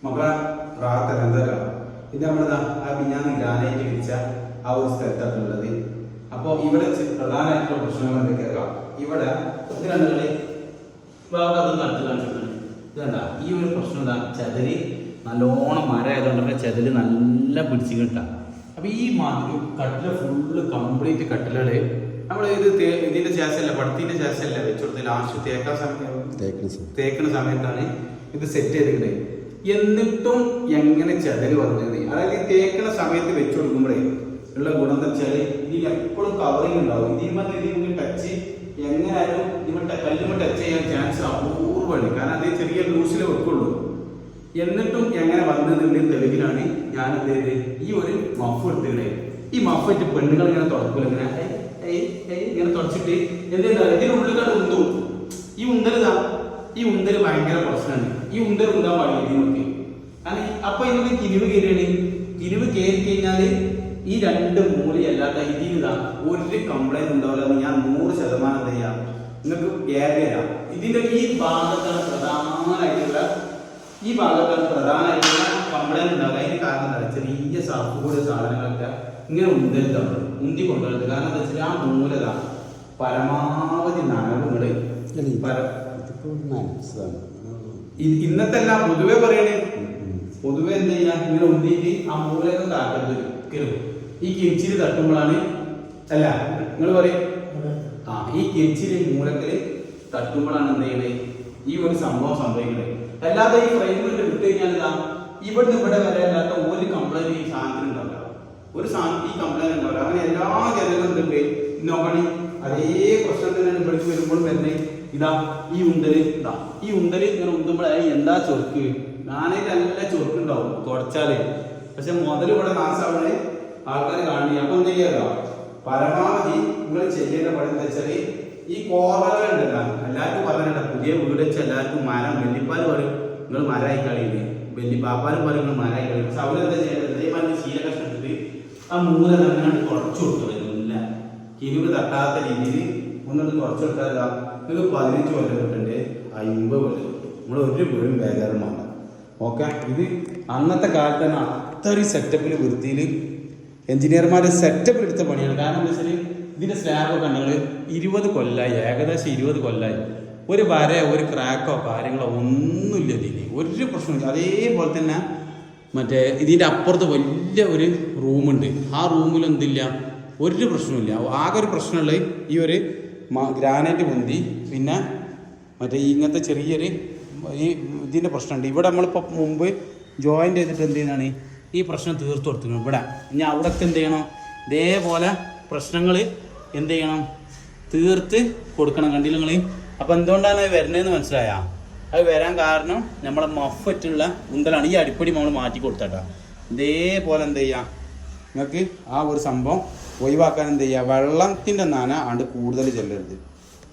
മക്കളെ റാത്തല്ല എന്താ ഇത് നമ്മളിതാ ആ പിന്നാന്ന് ഗ്രാനൈറ്റ് വിരിച്ച ആ ഒരു സ്ഥലത്താണുള്ളത്. അപ്പോൾ ഇവിടെ പ്രധാനമായിട്ടുള്ള പ്രശ്നങ്ങൾ എന്തൊക്കെയാ? ഇവിടെ ഇത് കണ്ടുകളി ഭാഗത്ത് നടത്തി കാണിച്ചിട്ടുണ്ട്. ഇത് കണ്ട ഈ ഒരു പ്രശ്നം എന്താ? ചെതല് നല്ലോണം മരമായതുകൊണ്ട് ചെതല് നല്ല പിടിച്ച് കിട്ടാം. അപ്പൊ ഈ മാതിരി കട്ടില ഫുള്ള് കംപ്ലീറ്റ് കട്ടിലുകള് നമ്മൾ ഇത് ഇതിന്റെ ശേഷമല്ല പടത്തിന്റെ ശേഷമല്ല വെച്ചുകൊടുത്ത ലാസ്റ്റ് തേക്കുന്ന സമയത്താണ് ഇത് സെറ്റ് ചെയ്തിട്ട്. എന്നിട്ടും എങ്ങനെ ചെതല് വന്നത്? അതായത് ഈ തേക്കുന്ന സമയത്ത് വെച്ചു കൊടുക്കുമ്പോഴേ ഉള്ള ഗുണം എന്ന് വെച്ചാൽ ഇതിൽ എപ്പോഴും കവറിങ് ഉണ്ടാവും. ഇതിന് ടച്ച് എങ്ങനെയായാലും കല്ലുമ്പോൾ ടച്ച് ചെയ്യാൻ ചാൻസ് അപൂർവമാണ്. കാരണം അത് ചെറിയ ലൂസിൽ വെക്കുള്ളൂ. എന്നിട്ടും എങ്ങനെ വന്നതിന്റെ തെളിവിലാണ് ഞാൻ എന്ത് ഈ ഒരു മഫ് എടുത്തിട്ട് ഈ മഫറ്റ് പെണ്ണുങ്ങൾ ഇങ്ങനെ തുടക്കൂല ഇങ്ങനെ തുടച്ചിട്ട് എന്താ ഇതിനുള്ളിലാണ് ഉന്തും. ഈ ഉന്തല് ഭയങ്കര പ്രശ്നമാണ്. ഈ ഉന്തൽ ഉന്താൻ പാടില്ല ഇതിനൊക്കെ. കാരണം അപ്പൊ ഇതിനൊക്കെ കിരിവ് കയറിയാണ്. കിരിവ് കയറി കഴിഞ്ഞാല് ഈ രണ്ട് മൂലയല്ലാത്ത ഇതിലിതാ ഒരു കംപ്ലൈന്റ് ഉണ്ടാവില്ല എന്ന് ഞാൻ 100% എന്ത് ചെയ്യാം നിങ്ങൾക്ക് ഗ്യാരണ്ടി തരാം. ഇതിന്റെ ഈ ഭാഗത്താണ് പ്രധാനമായിട്ടുള്ള കംപ്ലൈന്റ് ഉണ്ടാവുക. അതിന് കാരണം എന്താ? ചെറിയ സർഫുകൂടിയ സാധനങ്ങളൊക്കെ ഇങ്ങനെ ഉന്തി കൊണ്ടുവരുന്നത്. കാരണം എന്താ വെച്ചാൽ ആ മൂലത പരമാവധി നനവുകള് ഇന്നത്തെ അല്ല പൊതുവെ പറയണേ. പൊതുവെ എന്ത് ചെയ്യാ ഇങ്ങനെ ഉന്തിയിട്ട് ആ മൂലൊക്കെ താക്കരുത്. ഈ കിരിച്ചില് തട്ടുമ്പോഴാണ് അല്ല നിങ്ങൾ പറയും ഈ കിരിച്ചില് മൂലക്കല് തട്ടുമ്പോഴാണ് എന്ത് ചെയ്യണേ ഈ ഒരു സംഭവം സംഭവിക്കുന്നത്. അല്ലാതെ ഈ ഫ്രെയിമിൽ വിട്ട് കഴിഞ്ഞാൽ ഇവിടുന്ന് ഇവിടെ വരെ അല്ലാത്ത ഒരു കംപ്ലൈന്റ് ഈ സാധനത്തിന് ഉണ്ടാവില്ല. ഒരു സാധനം ഈ കംപ്ലൈന്റ് ഉണ്ടാവില്ല. അങ്ങനെ എല്ലാ ജനങ്ങളും എന്തുണ്ട് നോക്കണേ അതേ പ്രശ്നം തന്നെയാണ് ഇവിടേക്ക് വരുമ്പോൾ വരുന്നത്. ഈ ഉന്തല് ഇങ്ങനെ ഉന്തുമ്പോഴായി എന്താ ചൊറുക്ക് ഞാനായിട്ട് നല്ല ചൊറുക്കുണ്ടാവും തുടച്ചാല്. പക്ഷെ മുതൽ ഇവിടെ നാശാവണേ ആൾക്കാർ കാണി. അപ്പൊ എന്ത് ചെയ്യാ പരമാവധി നിങ്ങൾ ചെയ്യേണ്ട പണി എന്താ വെച്ചാല് ഈ കോർണറുകൾ ഉണ്ടല്ലോ എല്ലാവർക്കും പറഞ്ഞിട്ടുണ്ട്. പുതിയ വീട് വെച്ചാൽ എല്ലാവർക്കും മരം വെല്ലിപ്പാല് പറയും നിങ്ങൾ മരമായി കളിയില്ലേ, വെല്ലിപ്പാപ്പാലും പറയും നിങ്ങൾ മരമായി കളി. പക്ഷെ അവരെന്താ ചെയ്യേണ്ടത്? ഇതേമാതിരി ശീല കഷ്ണം എടുത്തിട്ട് ആ മൂല അങ്ങനെ തുടച്ചു കൊടുക്കുന്നില്ല. കിരിവ് തട്ടാത്ത രീതിയിൽ ഒന്നിട്ട് തുടച്ചു കൊടുത്താൽ നിങ്ങൾക്ക് 15 കൊല്ലം കിട്ടണ്ടേ 50 കൊല്ലം നമ്മൾ ഒരു വീടും ബേജാറും വേണ്ട. ഓക്കെ, ഇത് അന്നത്തെ കാലത്ത് തന്നെ അത്രയും സെറ്റപ്പിൽ വൃത്തിയിൽ എഞ്ചിനീയർമാരുടെ സെറ്റപ്പിൽ എടുത്ത പണിയാണ്. കാരണം എന്താ വെച്ചാൽ ഇതിന്റെ സ്ലാബൊക്കെ ഉണ്ടെങ്കിൽ 20 കൊല്ലമായി, ഏകദേശം 20 കൊല്ലമായി. ഒരു വര ഒരു ക്രാക്കോ കാര്യങ്ങളോ ഒന്നുമില്ല ഇതിന്, ഒരു പ്രശ്നമില്ല. അതേപോലെ തന്നെ മറ്റേ ഇതിൻ്റെ അപ്പുറത്ത് വലിയ ഒരു റൂമുണ്ട്. ആ റൂമിൽ എന്തില്ല ഒരു പ്രശ്നമില്ല. ആകെ ഒരു പ്രശ്നമുള്ളത് ഈ ഒരു ഗ്രാനൈറ്റ് പൊന്തി പിന്നെ മറ്റേ ഇങ്ങനത്തെ ചെറിയൊരു ഈ ഇതിൻ്റെ പ്രശ്നമുണ്ട്. ഇവിടെ നമ്മളിപ്പോൾ മുമ്പ് ജോയിൻ്റ് ചെയ്തിട്ട് എന്ത് ചെയ്യുന്നതാണ് ഈ പ്രശ്നം തീർത്തു കൊടുത്തിരുന്നത്. ഇവിടെ ഇനി അവിടെയൊക്കെ എന്ത് ചെയ്യണം ഇതേപോലെ പ്രശ്നങ്ങൾ എന്ത് ചെയ്യണം തീർത്ത് കൊടുക്കണം. കണ്ടില്ല നിങ്ങൾ? അപ്പം എന്തുകൊണ്ടാണ് അത് വരുന്നതെന്ന് മനസ്സിലായാ? അത് വരാൻ കാരണം നമ്മളെ മഫറ്റുള്ള ഉന്തലാണ്. ഈ അടിപ്പടി നമ്മൾ മാറ്റി കൊടുത്താട്ടാ. ഇതേപോലെ എന്ത് ചെയ്യുക നിങ്ങൾക്ക് ആ ഒരു സംഭവം ഒഴിവാക്കാൻ എന്ത് ചെയ്യുക വെള്ളത്തിൻ്റെ നന ആണ്ട് കൂടുതൽ ചെല്ലരുത്.